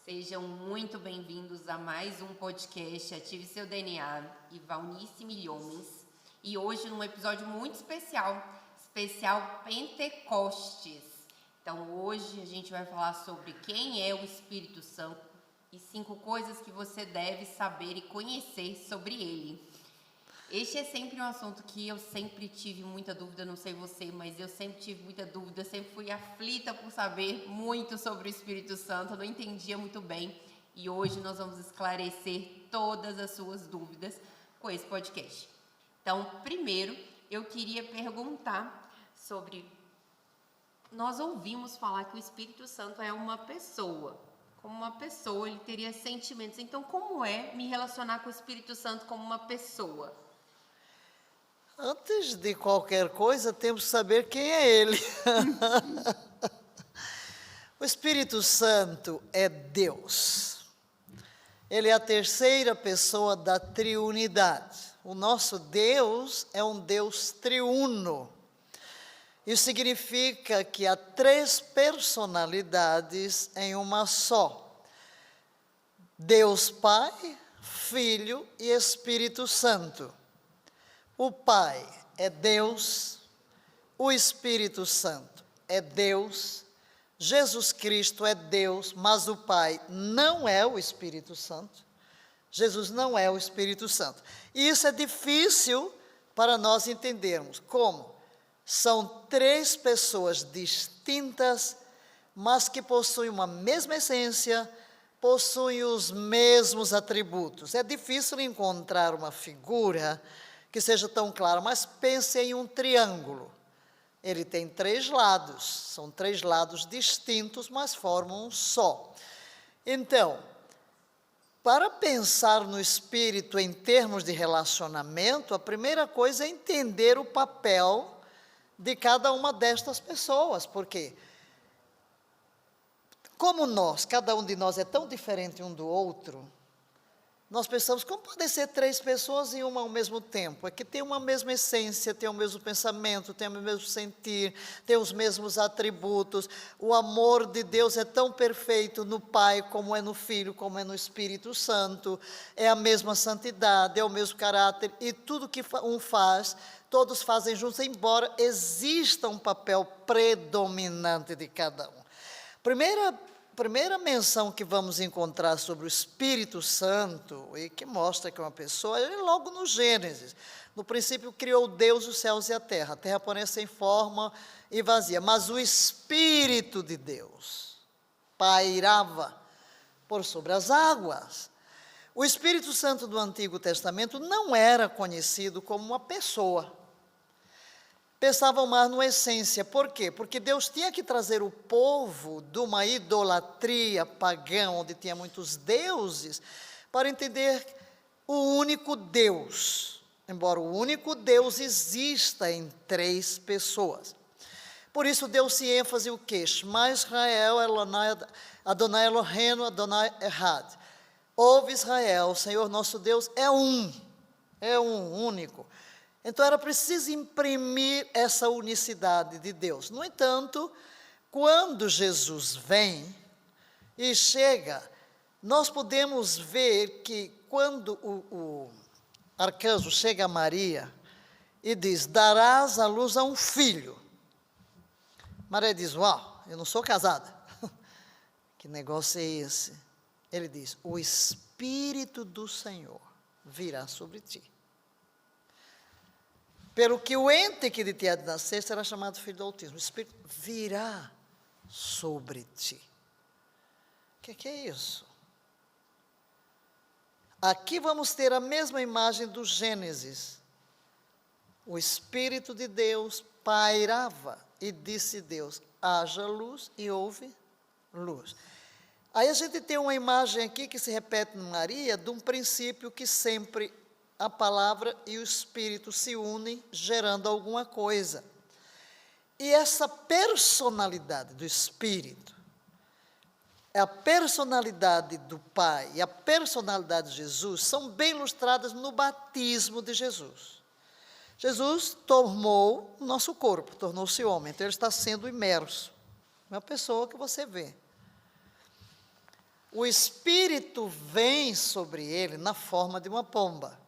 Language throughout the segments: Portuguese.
Sejam muito bem-vindos a mais um podcast Ative Seu DNA e Valnice Milhomens. E hoje num episódio muito especial Pentecostes. Então hoje a gente vai falar sobre quem é o Espírito Santo e 5 coisas que você deve saber e conhecer sobre ele. Este é sempre um assunto que eu sempre tive muita dúvida, não sei você, mas eu sempre tive muita dúvida, sempre fui aflita por saber muito sobre o Espírito Santo, eu não entendia muito bem. E hoje nós vamos esclarecer todas as suas dúvidas com esse podcast. Então, primeiro, eu queria perguntar sobre... Nós ouvimos falar que o Espírito Santo é uma pessoa. Como uma pessoa, ele teria sentimentos. Então, como é me relacionar com o Espírito Santo como uma pessoa? Antes de qualquer coisa, temos que saber quem é Ele. O Espírito Santo é Deus. Ele é a terceira pessoa da triunidade. O nosso Deus é um Deus triuno. Isso significa que há 3 personalidades em uma só. Deus Pai, Filho e Espírito Santo. O Pai é Deus, o Espírito Santo é Deus, Jesus Cristo é Deus, mas o Pai não é o Espírito Santo. Jesus não é o Espírito Santo. E isso é difícil para nós entendermos. Como? São 3 pessoas distintas, mas que possuem uma mesma essência, possuem os mesmos atributos. É difícil encontrar uma figura que seja tão clara, mas pense em um triângulo. Ele tem 3 lados, são 3 lados distintos, mas formam um só. Então, para pensar no Espírito em termos de relacionamento, a primeira coisa é entender o papel de cada uma destas pessoas, porque como cada um de nós é tão diferente um do outro, nós pensamos, como podem ser 3 pessoas e uma ao mesmo tempo? É que tem uma mesma essência, tem o mesmo pensamento, tem o mesmo sentir, tem os mesmos atributos. O amor de Deus é tão perfeito no Pai, como é no Filho, como é no Espírito Santo. É a mesma santidade, é o mesmo caráter. E tudo que um faz, todos fazem juntos, embora exista um papel predominante de cada um. Primeira menção que vamos encontrar sobre o Espírito Santo, e que mostra que é uma pessoa, é logo no Gênesis. No princípio criou Deus os céus e a terra porém sem forma e vazia, mas o Espírito de Deus pairava por sobre as águas. O Espírito Santo do Antigo Testamento não era conhecido como uma pessoa. Pensavam mais numa essência. Por quê? Porque Deus tinha que trazer o povo de uma idolatria pagã, onde tinha muitos deuses, para entender o único Deus. Embora o único Deus exista em 3 pessoas. Por isso deu-se ênfase o quê? Shema Israel, Adonai Eloheinu, Adonai Echad. Ouve Israel, o Senhor nosso Deus é único. Então era preciso imprimir essa unicidade de Deus. No entanto, quando Jesus vem e chega, nós podemos ver que quando o arcanjo chega a Maria e diz, darás à luz a um filho. Maria diz, uau, eu não sou casada. Que negócio é esse? Ele diz, o Espírito do Senhor virá sobre ti. Pelo que o ente que de ti há de nascer será chamado filho do Altíssimo. O Espírito virá sobre ti. O que é isso? Aqui vamos ter a mesma imagem do Gênesis. O Espírito de Deus pairava e disse Deus, haja luz e houve luz. Aí a gente tem uma imagem aqui que se repete em Maria, de um princípio que sempre a palavra e o Espírito se unem, gerando alguma coisa. E essa personalidade do Espírito, a personalidade do Pai e a personalidade de Jesus são bem ilustradas no batismo de Jesus. Jesus tomou o nosso corpo, tornou-se homem, então ele está sendo imerso. Uma pessoa que você vê. o Espírito vem sobre ele na forma de uma pomba.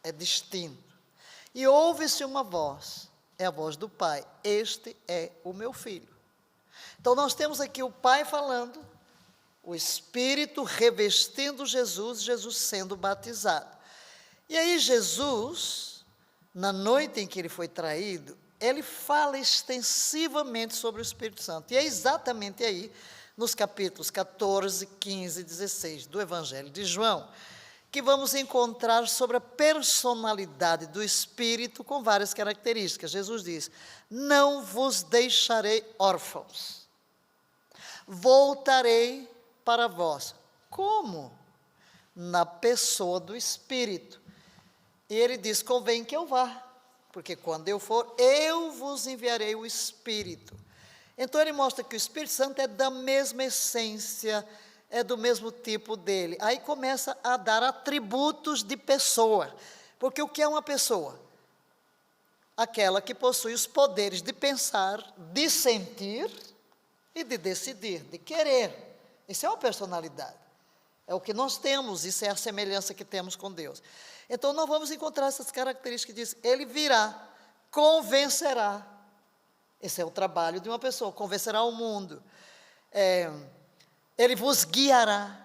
É distinto. E ouve-se uma voz, é a voz do Pai. Este é o meu filho. Então nós temos aqui o Pai falando, o Espírito revestindo Jesus, Jesus sendo batizado. E aí Jesus, na noite em que ele foi traído, ele fala extensivamente sobre o Espírito Santo. E é exatamente aí, nos capítulos 14, 15 e 16 do Evangelho de João, que vamos encontrar sobre a personalidade do Espírito com várias características. Jesus diz: não vos deixarei órfãos, voltarei para vós. Como? Na pessoa do Espírito. E ele diz: convém que eu vá, porque quando eu for, eu vos enviarei o Espírito. Então ele mostra que o Espírito Santo é da mesma essência, é do mesmo tipo dele. Aí começa a dar atributos de pessoa. Porque o que é uma pessoa? Aquela que possui os poderes de pensar, de sentir e de decidir, de querer. Isso é uma personalidade. É o que nós temos, isso é a semelhança que temos com Deus. Então nós vamos encontrar essas características que diz: ele virá, convencerá. Esse é o trabalho de uma pessoa, convencerá o mundo. Ele vos guiará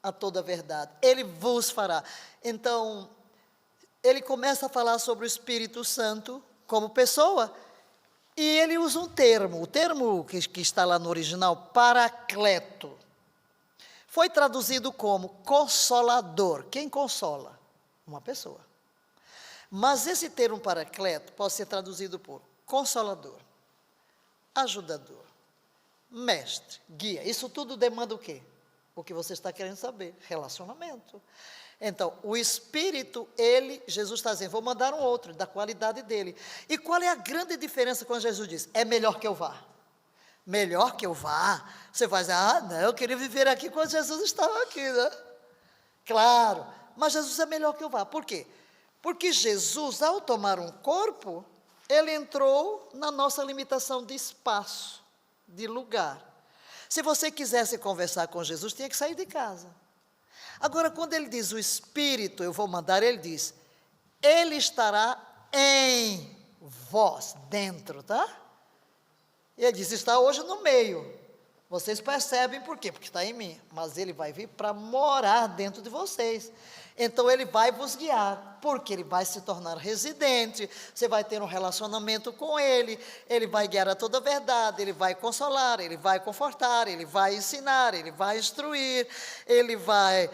a toda a verdade, ele vos fará. Então, ele começa a falar sobre o Espírito Santo como pessoa, e ele usa um termo, o termo que está lá no original, paracleto, foi traduzido como consolador. Quem consola? Uma pessoa. Mas esse termo paracleto pode ser traduzido por consolador, ajudador, mestre, guia. Isso tudo demanda o quê? O que você está querendo saber? Relacionamento. Então, o Espírito, Jesus está dizendo: vou mandar um outro, da qualidade dele. E qual é a grande diferença quando Jesus diz: é melhor que eu vá? Melhor que eu vá? Você vai dizer: não, eu queria viver aqui quando Jesus estava aqui, né? Claro, mas Jesus é melhor que eu vá. Por quê? Porque Jesus, ao tomar um corpo, ele entrou na nossa limitação de espaço, de lugar. Se você quisesse conversar com Jesus, tinha que sair de casa. Agora, quando ele diz o Espírito, eu vou mandar, ele diz: ele estará em vós, dentro, tá? E ele diz: está hoje no meio. Vocês percebem por quê? Porque está em mim. Mas ele vai vir para morar dentro de vocês. Então ele vai vos guiar, porque ele vai se tornar residente, você vai ter um relacionamento com ele vai guiar a toda a verdade, ele vai consolar, ele vai confortar, ele vai ensinar, ele vai instruir, ele vai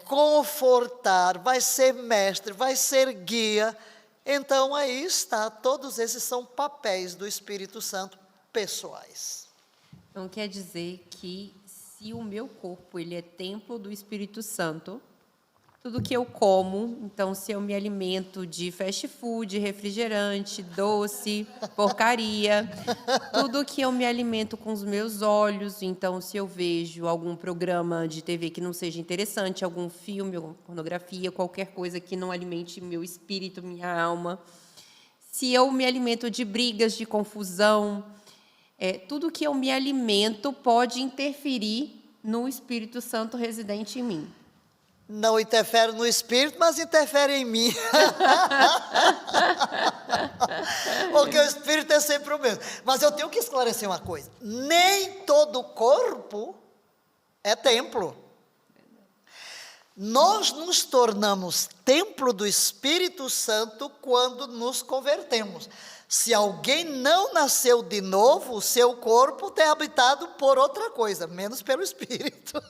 confortar, vai ser mestre, vai ser guia. Então aí está, todos esses são papéis do Espírito Santo pessoais. Então quer dizer que se o meu corpo ele é templo do Espírito Santo, tudo que eu como, então se eu me alimento de fast food, refrigerante, doce, porcaria, tudo que eu me alimento com os meus olhos, então se eu vejo algum programa de TV que não seja interessante, algum filme, alguma pornografia, qualquer coisa que não alimente meu espírito, minha alma, se eu me alimento de brigas, de confusão, tudo que eu me alimento pode interferir no Espírito Santo residente em mim. Não interfere no Espírito, mas interfere em mim. Porque o Espírito é sempre o mesmo. Mas eu tenho que esclarecer uma coisa: nem todo corpo é templo. Nós nos tornamos templo do Espírito Santo quando nos convertemos. Se alguém não nasceu de novo, o seu corpo é habitado por outra coisa, menos pelo Espírito.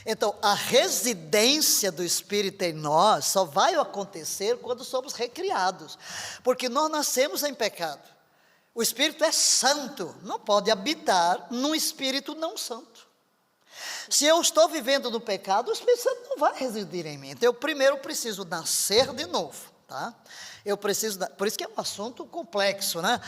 Então, a residência do Espírito em nós só vai acontecer quando somos recriados, porque nós nascemos em pecado. O Espírito é santo, não pode habitar num Espírito não santo. Se eu estou vivendo no pecado, o Espírito Santo não vai residir em mim. Então, eu primeiro preciso nascer de novo, tá? Eu preciso, por isso que é um assunto complexo, né?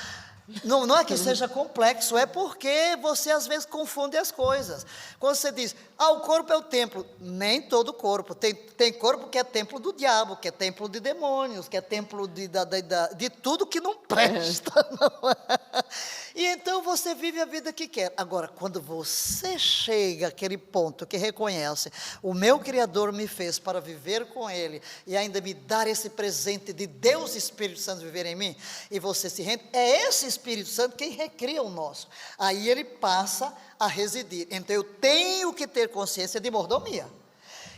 Não, não é que seja complexo, é porque você às vezes confunde as coisas. Quando você diz, o corpo é o templo, nem todo corpo. Tem corpo que é templo do diabo, que é templo de demônios, que é templo de tudo que não presta. Não é? E então você vive a vida que quer. Agora, quando você chega àquele ponto que reconhece, o meu Criador me fez para viver com Ele e ainda me dar esse presente de Deus e Espírito Santo viver em mim, e você se rende, é esse Espírito Santo quem recria o nosso. Aí ele passa a residir. Então eu tenho que ter consciência de mordomia.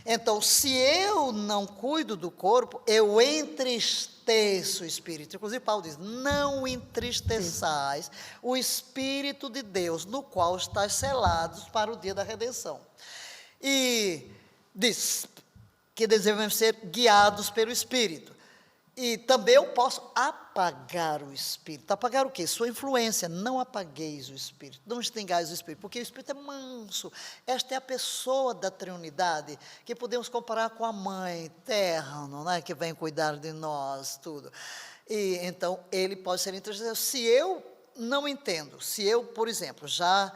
Então, se eu não cuido do corpo, eu entristeço o Espírito. Inclusive, Paulo diz, não entristeçais o Espírito de Deus, no qual estáis selados para o dia da redenção. E diz que devemos ser guiados pelo Espírito. E também eu posso apagar o Espírito. Apagar o quê? Sua influência. Não apagueis o Espírito. Não extingais o Espírito. Porque o Espírito é manso. Esta é a pessoa da Trindade, que podemos comparar com a mãe terra, não é? Que vem cuidar de nós, tudo. E então, ele pode ser entristecido. Se eu não entendo, se eu, por exemplo, já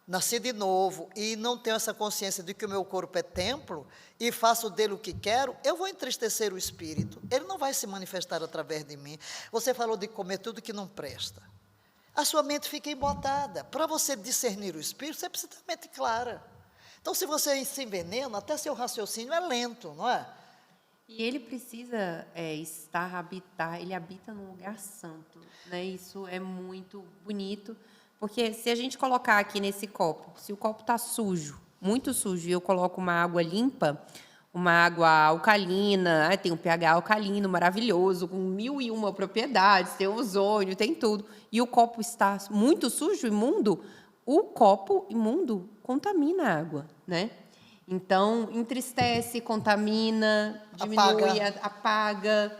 nasci de novo e não tenho essa consciência de que o meu corpo é templo e faço dele o que quero, eu vou entristecer o Espírito. Ele não vai se manifestar através de mim. Você falou de comer tudo que não presta. A sua mente fica embotada. Para você discernir o Espírito, você precisa ter a mente clara. Então, se você se envenena, até seu raciocínio é lento, não é? E ele precisa habitar, ele habita num lugar santo, né? Isso é muito bonito. Porque se a gente colocar aqui nesse copo, se o copo está sujo, muito sujo, e eu coloco uma água limpa, uma água alcalina, tem um pH alcalino maravilhoso, com 1001 propriedades, tem ozônio, tem tudo, e o copo está muito sujo, imundo, o copo imundo contamina a água, né? Então, entristece, contamina, diminui, apaga.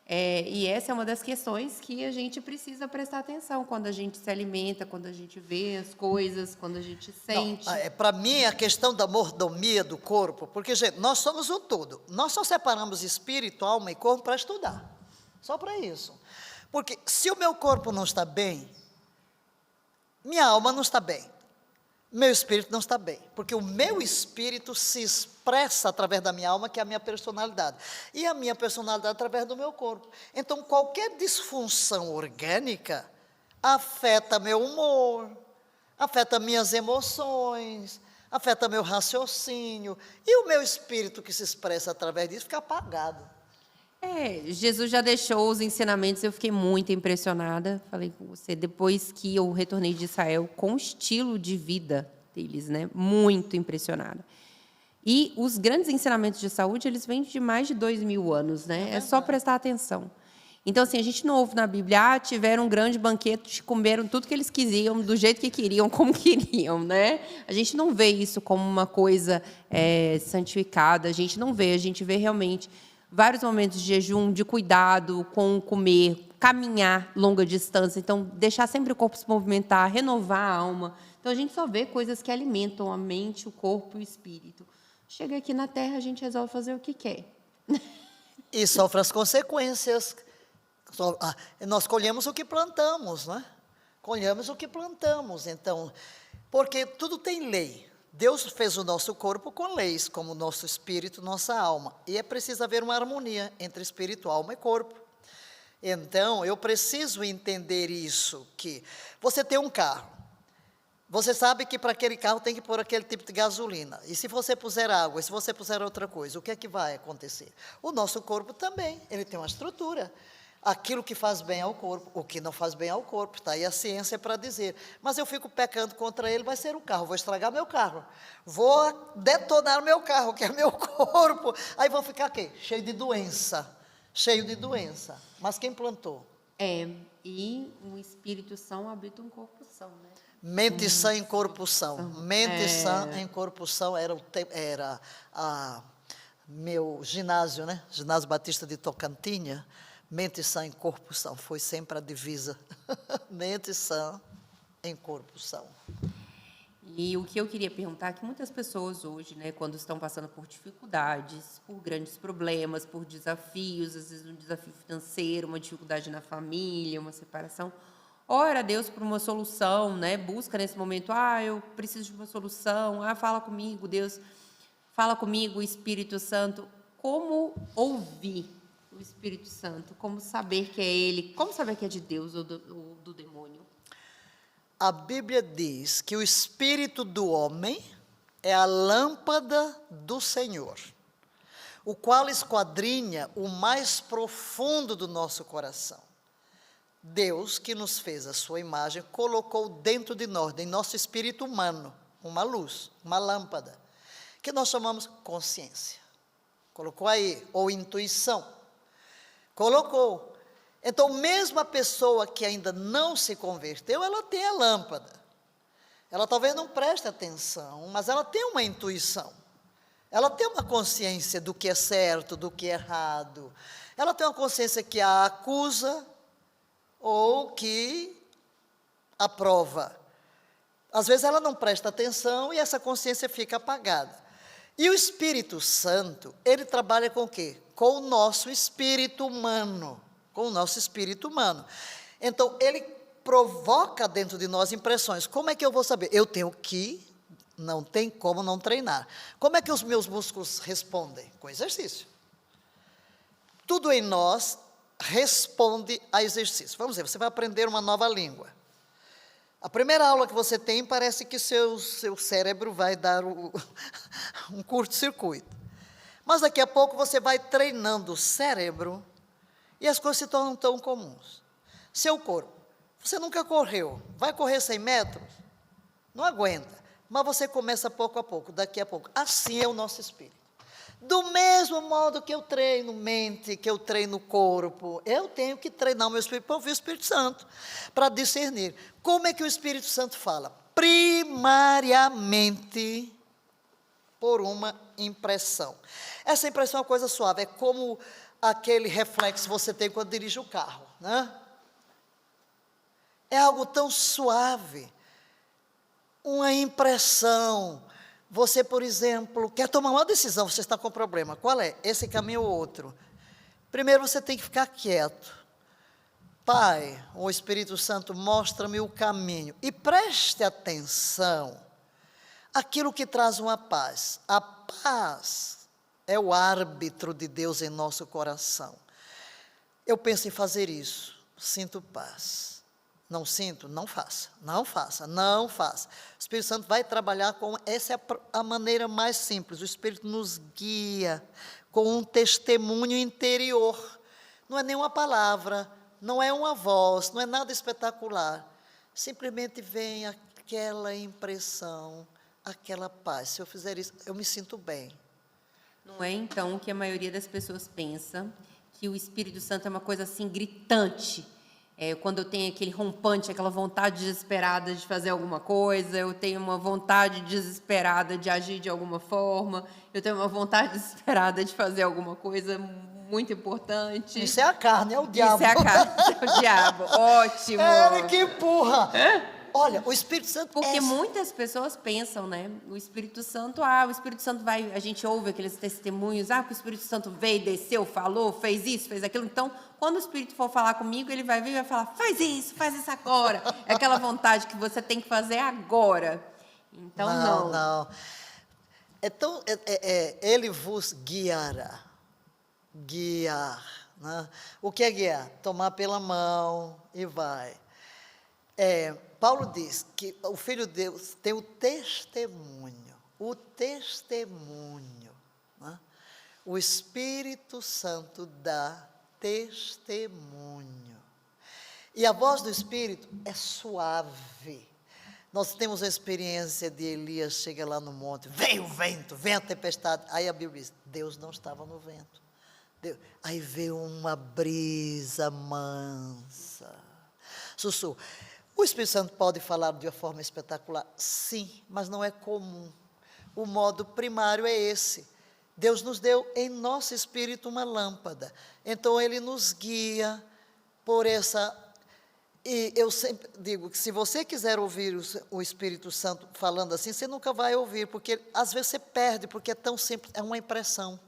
E essa é uma das questões que a gente precisa prestar atenção quando a gente se alimenta, quando a gente vê as coisas, quando a gente sente. Para mim, a questão da mordomia do corpo, porque, gente, nós somos um todo. Nós só separamos espírito, alma e corpo para estudar. Só para isso. Porque se o meu corpo não está bem, minha alma não está bem. Meu espírito não está bem, porque o meu espírito se expressa através da minha alma, que é a minha personalidade, e a minha personalidade através do meu corpo. Então, qualquer disfunção orgânica afeta meu humor, afeta minhas emoções, afeta meu raciocínio, e o meu espírito que se expressa através disso fica apagado. Jesus já deixou os ensinamentos, eu fiquei muito impressionada, falei com você, depois que eu retornei de Israel, com o estilo de vida deles, né? Muito impressionada. E os grandes ensinamentos de saúde, eles vêm de mais de 2000 anos, né? É só prestar atenção. Então, assim, a gente não ouve na Bíblia, tiveram um grande banquete, comeram tudo que eles queriam, do jeito que queriam, como queriam, né? A gente não vê isso como uma coisa santificada, a gente não vê, a gente vê realmente vários momentos de jejum, de cuidado com comer, caminhar longa distância, então deixar sempre o corpo se movimentar, renovar a alma. Então a gente só vê coisas que alimentam a mente, o corpo e o espírito. Chega aqui na Terra, a gente resolve fazer o que quer. E sofre as consequências. Nós colhemos o que plantamos, né? Colhemos o que plantamos, então, porque tudo tem lei. Deus fez o nosso corpo com leis, como o nosso espírito, nossa alma. E é preciso haver uma harmonia entre espírito, alma e corpo. Então, eu preciso entender isso, que você tem um carro. Você sabe que para aquele carro tem que pôr aquele tipo de gasolina. E se você puser água, e se você puser outra coisa, o que é que vai acontecer? O nosso corpo também, ele tem uma estrutura. Aquilo que faz bem ao corpo, o que não faz bem ao corpo, está aí a ciência para dizer. Mas eu fico pecando contra ele, vai ser o carro, vou estragar meu carro, vou detonar meu carro, que é meu corpo, aí vão ficar quê? Cheio de doença, mas quem plantou? E um espírito são habita um corpo são, né? Mente sã em corpo são, mente sã em corpo são era meu ginásio, né? Ginásio Batista de Tocantinha. Mente sã em corpo são, foi sempre a divisa. Mente sã em corpo são. E o que eu queria perguntar é que muitas pessoas hoje, né, quando estão passando por dificuldades, por grandes problemas, por desafios, às vezes um desafio financeiro, uma dificuldade na família, uma separação, ora a Deus por uma solução, né? Busca nesse momento, eu preciso de uma solução, fala comigo, Deus, fala comigo, Espírito Santo. Como ouvir o Espírito Santo? Como saber que é Ele? Como saber que é de Deus ou do demônio? A Bíblia diz que o espírito do homem é a lâmpada do Senhor, o qual esquadrinha o mais profundo do nosso coração. Deus, que nos fez a sua imagem, colocou dentro de nós, em nosso espírito humano, uma luz, uma lâmpada, que nós chamamos consciência. Colocou aí, ou intuição. Colocou. Então, mesmo a pessoa que ainda não se converteu, ela tem a lâmpada. Ela talvez não preste atenção, mas ela tem uma intuição. Ela tem uma consciência do que é certo, do que é errado. Ela tem uma consciência que a acusa ou que aprova. Às vezes ela não presta atenção e essa consciência fica apagada. E o Espírito Santo, ele trabalha com o quê? Com o nosso espírito humano. Com o nosso espírito humano. Então, ele provoca dentro de nós impressões. Como é que eu vou saber? Eu tenho que, não tem como não treinar. Como é que os meus músculos respondem? Com exercício. Tudo em nós responde a exercício. Vamos ver, você vai aprender uma nova língua. A primeira aula que você tem, parece que seu cérebro vai dar um curto-circuito. Mas daqui a pouco você vai treinando o cérebro e as coisas se tornam tão comuns. Seu corpo, você nunca correu, vai correr 100 metros? Não aguenta, mas você começa pouco a pouco, daqui a pouco. Assim é o nosso espírito. Do mesmo modo que eu treino mente, que eu treino corpo, eu tenho que treinar o meu espírito para ouvir o Espírito Santo, para discernir. Como é que o Espírito Santo fala? Primariamente por uma impressão. Essa impressão é uma coisa suave, é como aquele reflexo que você tem quando dirige o carro, né? É algo tão suave, uma impressão. Você, por exemplo, quer tomar uma decisão, você está com problema. Qual é? Esse caminho ou outro? Primeiro você tem que ficar quieto. Pai, o Espírito Santo, mostra-me o caminho. E preste atenção àquilo que traz uma paz. A paz é o árbitro de Deus em nosso coração. Eu penso em fazer isso, sinto paz. Não sinto? Não faça, não faça, não faça. O Espírito Santo vai trabalhar com, essa é a maneira mais simples, o Espírito nos guia com um testemunho interior. Não é nenhuma palavra, não é uma voz, não é nada espetacular. Simplesmente vem aquela impressão, aquela paz. Se eu fizer isso, eu me sinto bem. Não é então que a maioria das pessoas pensa que o Espírito Santo é uma coisa assim gritante. Quando eu tenho aquele rompante, aquela vontade desesperada de fazer alguma coisa, eu tenho uma vontade desesperada de agir de alguma forma, eu tenho uma vontade desesperada de fazer alguma coisa muito importante. Isso é a carne, é o diabo. Isso é a carne, é o diabo. Ótimo. É ele que empurra. Olha, o Espírito Santo... Porque muitas pessoas pensam, né? O Espírito Santo vai... A gente ouve aqueles testemunhos, que o Espírito Santo veio, desceu, falou, fez isso, fez aquilo. Então, quando o Espírito for falar comigo, ele vai vir e vai falar, faz isso agora. É aquela vontade que você tem que fazer agora. Então, não. Não. Então, ele vos guiará. Guiar. Né? O que é guiar? Tomar pela mão e vai. Paulo diz que o Filho de Deus tem o testemunho. Né? O Espírito Santo dá testemunho. E a voz do Espírito é suave. Nós temos a experiência de Elias, chega lá no monte, vem o vento, vem a tempestade. Aí a Bíblia diz, Deus não estava no vento. Aí veio uma brisa mansa. Sussurro. O Espírito Santo pode falar de uma forma espetacular? Sim, mas não é comum. O modo primário é esse. Deus nos deu em nosso espírito uma lâmpada. Então, Ele nos guia por essa... E eu sempre digo que se você quiser ouvir o Espírito Santo falando assim, você nunca vai ouvir, porque às vezes você perde, porque é tão simples, é uma impressão.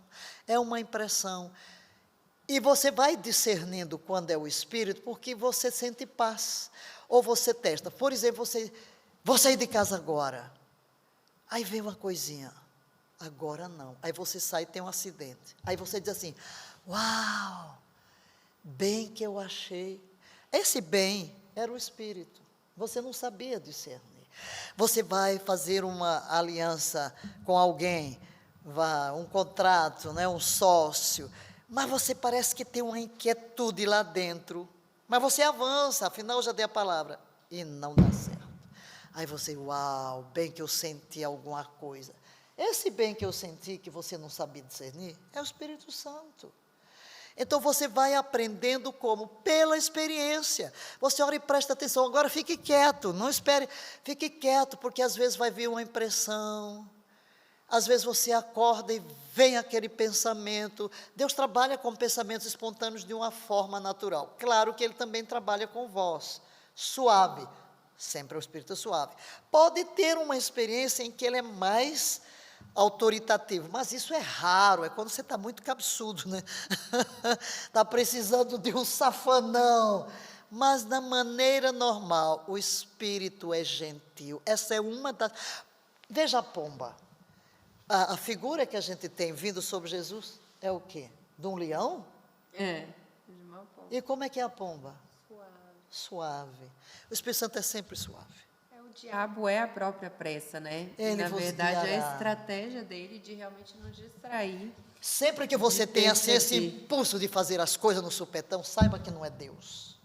É uma impressão. E você vai discernindo quando é o Espírito, porque você sente paz. Ou você testa. Por exemplo, vou sair de casa agora. Aí vem uma coisinha. Agora não. Aí você sai e tem um acidente. Aí você diz assim, uau, bem que eu achei. Esse bem era o Espírito. Você não sabia discernir. Você vai fazer uma aliança com alguém, um contrato, né, um sócio, mas você parece que tem uma inquietude lá dentro, mas você avança, afinal eu já dei a palavra, e não dá certo. Aí você, uau, bem que eu senti alguma coisa. Esse bem que eu senti, que você não sabia discernir, é o Espírito Santo. Então você vai aprendendo como? Pela experiência. Você ora e presta atenção. Agora fique quieto, não espere, fique quieto, porque às vezes vai vir uma impressão, às vezes você acorda e vem aquele pensamento. Deus trabalha com pensamentos espontâneos de uma forma natural. Claro que Ele também trabalha com voz, suave, sempre o Espírito suave. Pode ter uma experiência em que Ele é mais autoritativo, mas isso é raro, é quando você está muito cabeçudo, né? Está precisando de um safanão, mas na maneira normal, o Espírito é gentil. Essa é uma das... Veja a pomba, a figura que a gente tem vindo sobre Jesus é o quê? De um leão? É, de uma pomba. E como é que é a pomba? Suave. Suave. O Espírito Santo é sempre suave. O diabo é a própria pressa, né? Ele Na vos verdade, guiará. a estratégia dele de realmente nos distrair. Sempre que você De tem assim, esse perceber. impulso de fazer as coisas no supetão, saiba que não é Deus.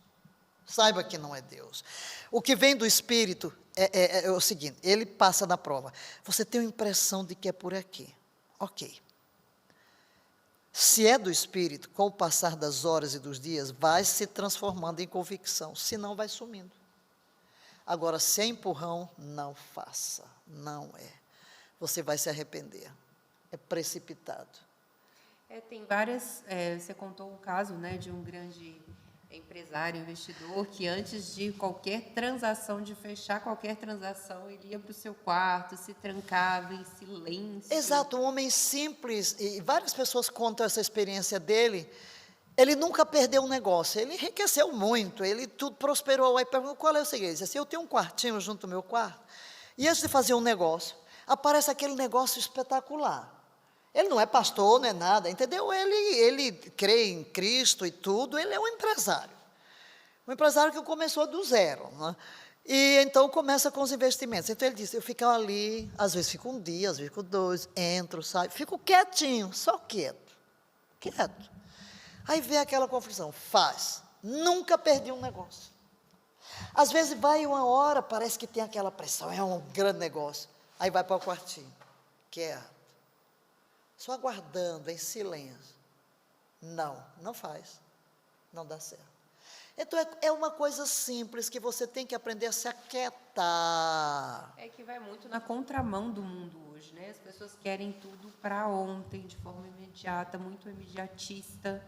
Saiba que não é Deus. O que vem do Espírito é o seguinte, ele passa na prova. Você tem a impressão de que é por aqui. Ok. Se é do Espírito, com o passar das horas e dos dias, vai se transformando em convicção, senão vai sumindo. Agora, se é empurrão, não faça, não é. Você vai se arrepender, é precipitado. Tem várias, você contou um caso, né, de um grande empresário, investidor, que antes de qualquer transação, de fechar qualquer transação, ele ia para o seu quarto, se trancava em silêncio. Exato, um homem simples, e várias pessoas contam essa experiência dele. Ele nunca perdeu um negócio, ele enriqueceu muito, ele tudo prosperou. Aí perguntou, qual é o segredo? Ele disse assim, eu tenho um quartinho junto ao meu quarto, e antes de fazer um negócio, aparece aquele negócio espetacular. Ele não é pastor, não é nada, entendeu? Ele crê em Cristo e tudo, ele é um empresário. Um empresário que começou do zero, né? E então começa com os investimentos. Então ele disse, eu fico ali, às vezes fico um dia, às vezes fico dois, entro, saio, fico quietinho, só quieto. Aí vem aquela confusão, faz, nunca perdi um negócio. Às vezes vai uma hora, parece que tem aquela pressão, é um grande negócio. Aí vai para o quartinho, quieto, só aguardando, em silêncio. Não faz, não dá certo. Então é uma coisa simples que você tem que aprender a se aquietar. É que vai muito na contramão do mundo hoje, né? As pessoas querem tudo para ontem, de forma imediata, muito imediatista.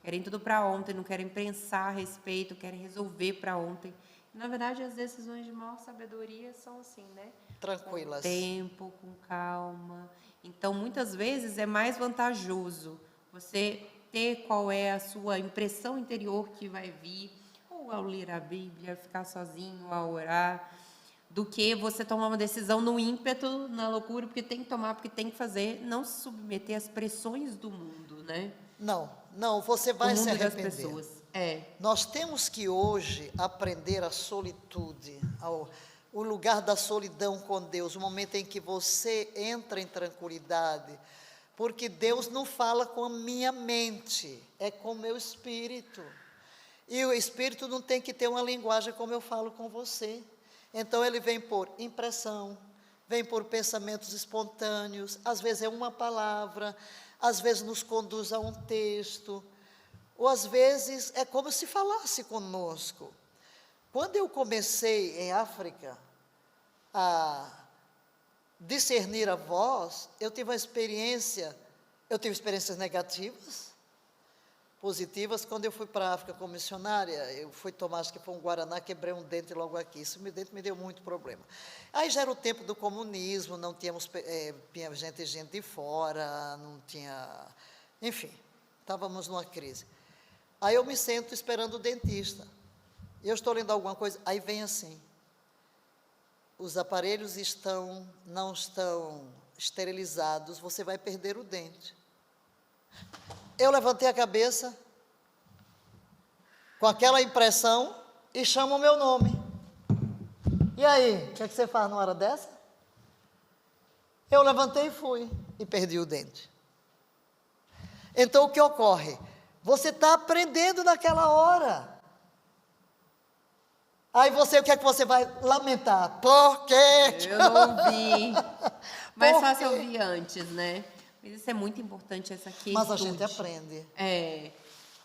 Querem tudo para ontem, não querem pensar a respeito, querem resolver para ontem. Na verdade, as decisões de maior sabedoria são assim, né? Tranquilas. Com tempo, com calma. Então, muitas vezes, é mais vantajoso você ter qual é a sua impressão interior que vai vir, ou ao ler a Bíblia, ficar sozinho, ao orar, do que você tomar uma decisão no ímpeto, na loucura, porque tem que tomar, porque tem que fazer, não se submeter às pressões do mundo, né? Não, você vai se arrepender. Das pessoas. Nós temos que hoje aprender a solitude, o lugar da solidão com Deus, o momento em que você entra em tranquilidade, porque Deus não fala com a minha mente, é com o meu espírito. E o espírito não tem que ter uma linguagem como eu falo com você. Então ele vem por impressão, vem por pensamentos espontâneos, às vezes é uma palavra, às vezes nos conduz a um texto, ou às vezes é como se falasse conosco. Quando eu comecei em África a discernir a voz, eu tive experiências negativas, positivas. Quando eu fui para a África como missionária, eu fui tomar, acho que foi um guaraná, quebrei um dente logo aqui, dente me deu muito problema. Aí já era o tempo do comunismo, não tínhamos, tinha gente de fora, não tinha, enfim, estávamos numa crise. Aí eu me sento esperando o dentista, Eu estou lendo alguma coisa, aí vem assim, os aparelhos não estão esterilizados, você vai perder o dente. Eu levantei a cabeça, com aquela impressão, e chamo o meu nome. E aí, o que você faz numa hora dessa? Eu levantei e fui, e perdi o dente. Então, o que ocorre? Você está aprendendo naquela hora. Aí o que é que você vai lamentar? Por quê? Eu não ouvi. Mais fácil ouvir antes, né? Mas isso é muito importante, essa quietude. Mas a gente aprende.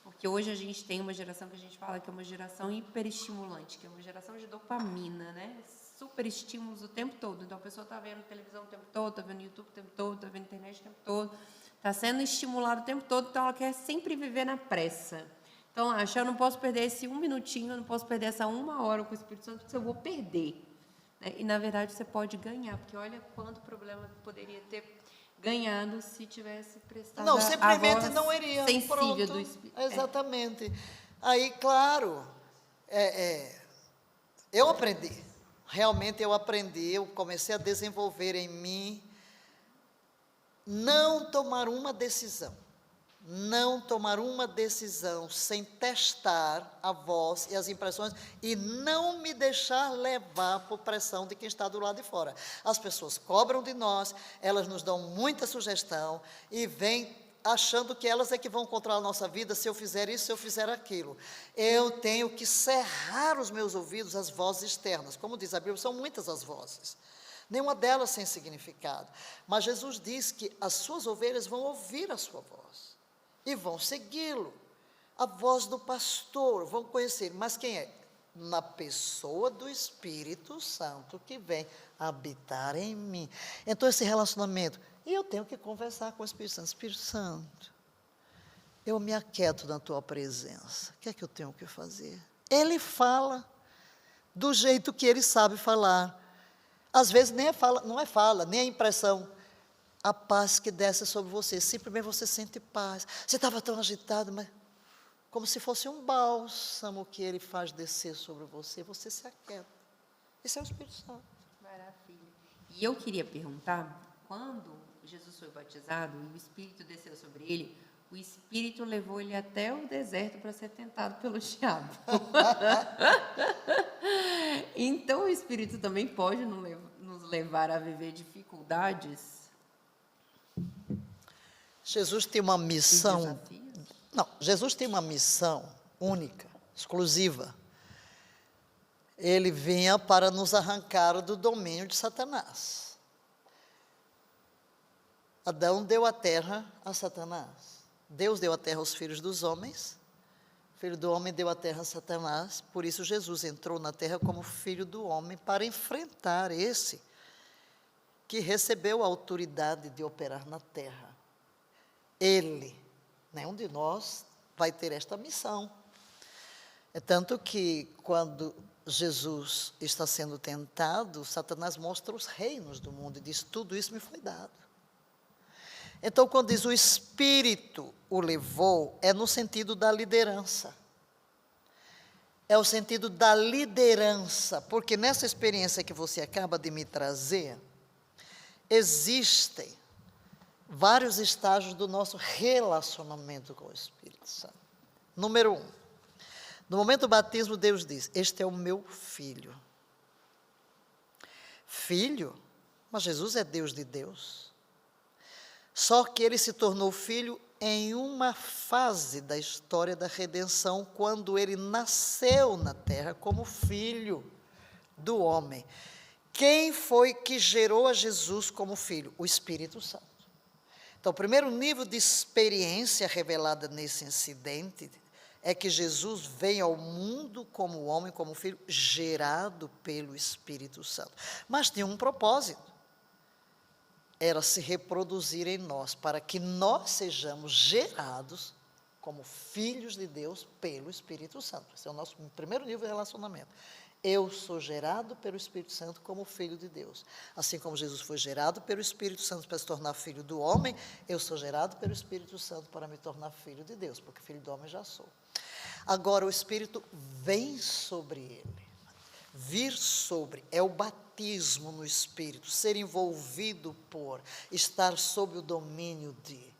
Porque hoje a gente tem uma geração que a gente fala que é uma geração hiperestimulante, que é uma geração de dopamina, né? Super estímulos o tempo todo. Então, a pessoa está vendo televisão o tempo todo, está vendo YouTube o tempo todo, está vendo internet o tempo todo, está sendo estimulada o tempo todo, então ela quer sempre viver na pressa. Então, acha, eu não posso perder esse 1 minutinho, eu não posso perder essa 1 hora com o Espírito Santo, porque eu vou perder. Né? E, na verdade, você pode ganhar, porque olha quanto problema poderia ter ganhado se tivesse prestado não, simplesmente a voz não iria. sensível Pronto, do Espírito. exatamente. Aí, claro, eu aprendi. Realmente eu aprendi, eu comecei a desenvolver em mim não tomar uma decisão sem testar a voz e as impressões e não me deixar levar por pressão de quem está do lado de fora. As pessoas cobram de nós, elas nos dão muita sugestão e vêm achando que elas é que vão controlar a nossa vida se eu fizer isso, se eu fizer aquilo. Eu tenho que cerrar os meus ouvidos às vozes externas. Como diz a Bíblia, são muitas as vozes. Nenhuma delas sem significado. Mas Jesus diz que as suas ovelhas vão ouvir a sua voz e vão segui-lo. A voz do pastor, vão conhecer. Mas quem é? Na pessoa do Espírito Santo que vem habitar em mim. Então, esse relacionamento, e eu tenho que conversar com o Espírito Santo. Espírito Santo, eu me aquieto na tua presença. O que é que eu tenho que fazer? Ele fala do jeito que ele sabe falar. Às vezes nem não é fala, nem a impressão. A paz que desce sobre você, simplesmente você sente paz. Você estava tão agitado, mas como se fosse um bálsamo que ele faz descer sobre você se aquieta. Esse é o Espírito Santo. Maravilha. E eu queria perguntar, quando Jesus foi batizado e o Espírito desceu sobre ele, o Espírito levou ele até o deserto para ser tentado pelo diabo. Então, o Espírito também pode nos levar a viver dificuldades? Jesus tem uma missão. Não, Jesus tem uma missão única, exclusiva. Ele vinha para nos arrancar do domínio de Satanás. Adão deu a terra a Satanás. Deus deu a terra aos filhos dos homens. O filho do homem deu a terra a Satanás. Por isso Jesus entrou na terra como filho do homem para enfrentar esse que recebeu a autoridade de operar na terra. Ele, nenhum de nós vai ter esta missão. É tanto que quando Jesus está sendo tentado, Satanás mostra os reinos do mundo e diz, tudo isso me foi dado. Então, quando diz o Espírito o levou, é no sentido da liderança. É o sentido da liderança, porque nessa experiência que você acaba de me trazer, existem vários estágios do nosso relacionamento com o Espírito Santo. Número 1, no momento do batismo, Deus diz, este é o meu filho. Filho? Mas Jesus é Deus de Deus. Só que ele se tornou filho em uma fase da história da redenção, quando ele nasceu na terra como filho do homem. Quem foi que gerou a Jesus como filho? O Espírito Santo. Então, o primeiro nível de experiência revelada nesse incidente é que Jesus veio ao mundo como homem, como filho, gerado pelo Espírito Santo. Mas tinha um propósito. Era se reproduzir em nós, para que nós sejamos gerados como filhos de Deus pelo Espírito Santo. Esse é o nosso primeiro nível de relacionamento. Eu sou gerado pelo Espírito Santo como filho de Deus. Assim como Jesus foi gerado pelo Espírito Santo para se tornar filho do homem, eu sou gerado pelo Espírito Santo para me tornar filho de Deus, porque filho do homem já sou. Agora o Espírito vem sobre ele. Vir sobre é o batismo no Espírito, ser envolvido por, estar sob o domínio de.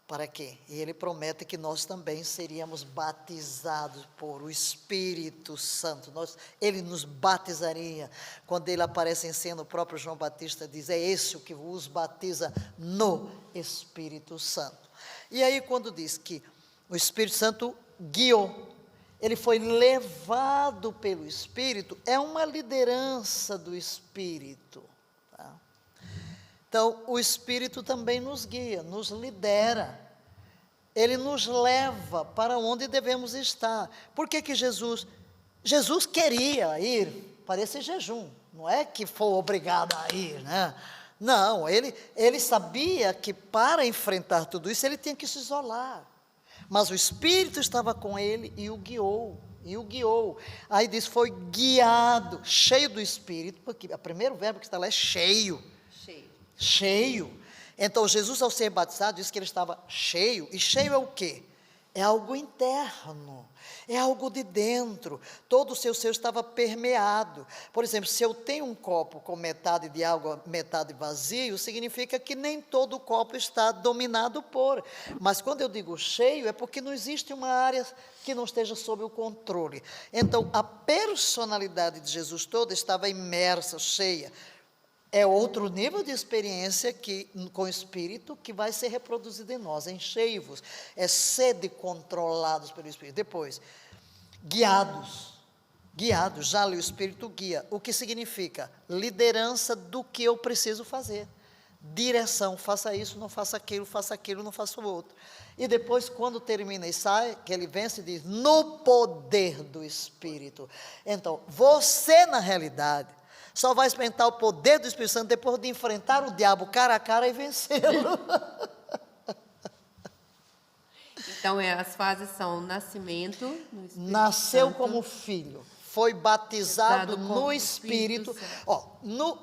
Para quê? E ele promete que nós também seríamos batizados por o Espírito Santo. Ele nos batizaria. Quando ele aparece em cena, o próprio João Batista diz, é esse o que os batiza no Espírito Santo. E aí quando diz que o Espírito Santo guiou, ele foi levado pelo Espírito, é uma liderança do Espírito. Tá? Então, o Espírito também nos guia, nos lidera. Ele nos leva para onde devemos estar. Por que Jesus queria ir para esse jejum? Não é que foi obrigado a ir, né? Não, ele sabia que para enfrentar tudo isso, ele tinha que se isolar. Mas o Espírito estava com ele e o guiou. Aí diz, foi guiado, cheio do Espírito, porque o primeiro verbo que está lá é cheio. Cheio. Então, Jesus, ao ser batizado, disse que ele estava cheio. E cheio é o quê? É algo interno, é algo de dentro. Todo o seu ser estava permeado. Por exemplo, se eu tenho um copo com metade de água, metade vazio, significa que nem todo o copo está dominado por. Mas quando eu digo cheio, é porque não existe uma área que não esteja sob o controle. Então, a personalidade de Jesus toda estava imersa, cheia. É outro nível de experiência com o Espírito que vai ser reproduzido em nós. Enchei-vos. É sede controlados pelo Espírito. Depois, guiados. Já ali o Espírito guia. O que significa? Liderança do que eu preciso fazer. Direção. Faça isso, não faça aquilo, não faça o outro. E depois, quando termina e sai, que ele vence e diz, no poder do Espírito. Então, você na realidade, só vai experimentar o poder do Espírito Santo depois de enfrentar o diabo cara a cara e vencê-lo. Então, as fases são nascimento no Espírito Nasceu Santo, como filho, foi batizado no Espírito.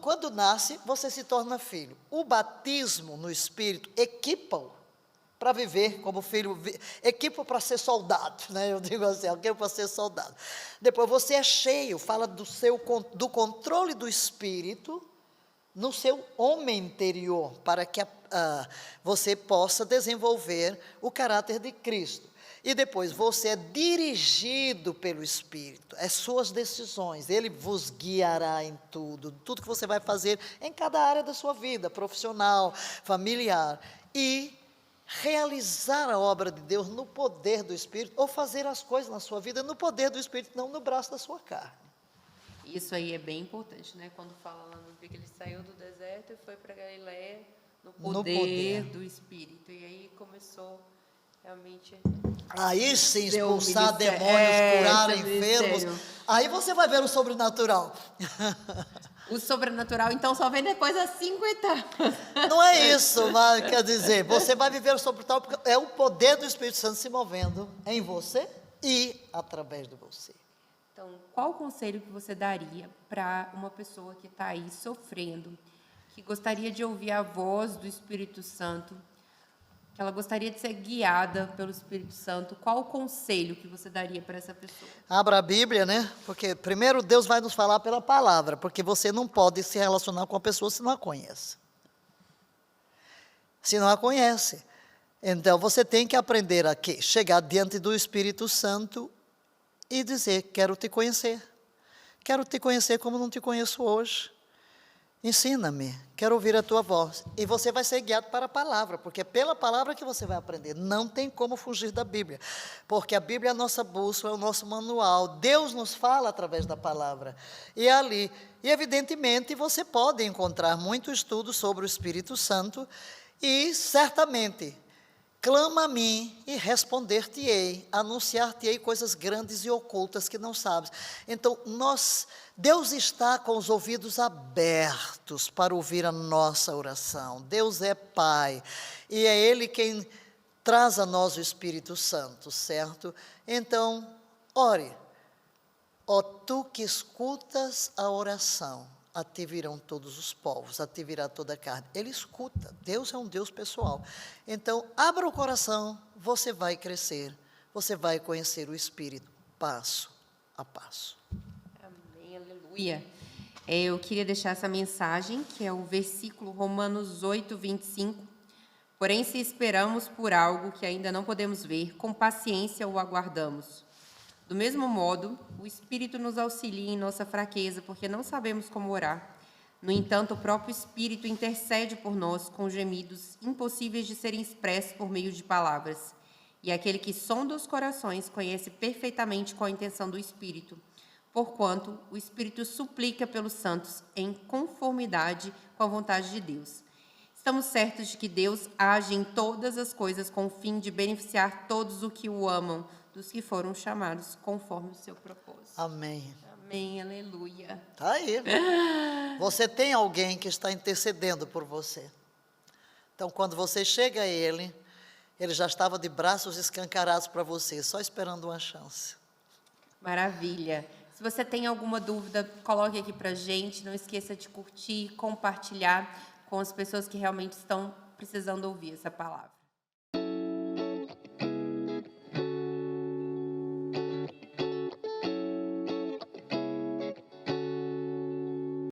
Quando nasce, você se torna filho. O batismo no Espírito equipa-o para viver como filho, equipa para ser soldado, né? Eu digo assim, alguém para ser soldado. Depois você é cheio, fala do controle do Espírito no seu homem interior, para que você possa desenvolver o caráter de Cristo. E depois você é dirigido pelo Espírito, é suas decisões, Ele vos guiará em tudo que você vai fazer em cada área da sua vida, profissional, familiar, e realizar a obra de Deus no poder do Espírito, ou fazer as coisas na sua vida no poder do Espírito, não no braço da sua carne. Isso aí é bem importante, né? Quando fala lá no que ele saiu do deserto e foi para Galiléia no poder do Espírito. E aí começou realmente... Aí sim, expulsar demônios, curar enfermos. Aí você vai ver o sobrenatural. O sobrenatural, então, só vem depois das 50. Não é isso, mas quer dizer, você vai viver o sobrenatural, porque é o poder do Espírito Santo se movendo em você e através de você. Então, qual o conselho que você daria para uma pessoa que está aí sofrendo, que gostaria de ouvir a voz do Espírito Santo, que ela gostaria de ser guiada pelo Espírito Santo? Qual o conselho que você daria para essa pessoa? Abra a Bíblia, né? Porque primeiro Deus vai nos falar pela palavra, porque você não pode se relacionar com a pessoa se não a conhece. Se não a conhece. Então você tem que aprender a quê? Chegar diante do Espírito Santo e dizer, quero te conhecer. Quero te conhecer como não te conheço hoje. Ensina-me, quero ouvir a tua voz. E você vai ser guiado para a palavra, porque é pela palavra que você vai aprender. Não tem como fugir da Bíblia, porque a Bíblia é a nossa bússola, é o nosso manual. Deus nos fala através da palavra. E ali, e evidentemente, você pode encontrar muito estudo sobre o Espírito Santo e certamente clama a mim e responder-te-ei, anunciar-te-ei coisas grandes e ocultas que não sabes. Então, Deus está com os ouvidos abertos para ouvir a nossa oração. Deus é Pai, e é Ele quem traz a nós o Espírito Santo, certo? Então, ore. Ó tu que escutas a oração, a ti virão todos os povos, a ti virá toda a carne. Ele escuta, Deus é um Deus pessoal. Então, abra o coração, você vai crescer, você vai conhecer o Espírito passo a passo. Amém, aleluia. Eu queria deixar essa mensagem, que é o versículo Romanos 8, 25. Porém, se esperamos por algo que ainda não podemos ver, com paciência o aguardamos. Do mesmo modo, o Espírito nos auxilia em nossa fraqueza, porque não sabemos como orar. No entanto, o próprio Espírito intercede por nós com gemidos impossíveis de serem expressos por meio de palavras. E aquele que sonda os corações conhece perfeitamente qual a intenção do Espírito, porquanto o Espírito suplica pelos santos em conformidade com a vontade de Deus. Estamos certos de que Deus age em todas as coisas com o fim de beneficiar todos os que o amam, dos que foram chamados conforme o seu propósito. Amém. Amém, aleluia. Tá aí. Você tem alguém que está intercedendo por você. Então, quando você chega a ele já estava de braços escancarados para você, só esperando uma chance. Maravilha. Se você tem alguma dúvida, coloque aqui para a gente. Não esqueça de curtir, compartilhar com as pessoas que realmente estão precisando ouvir essa palavra.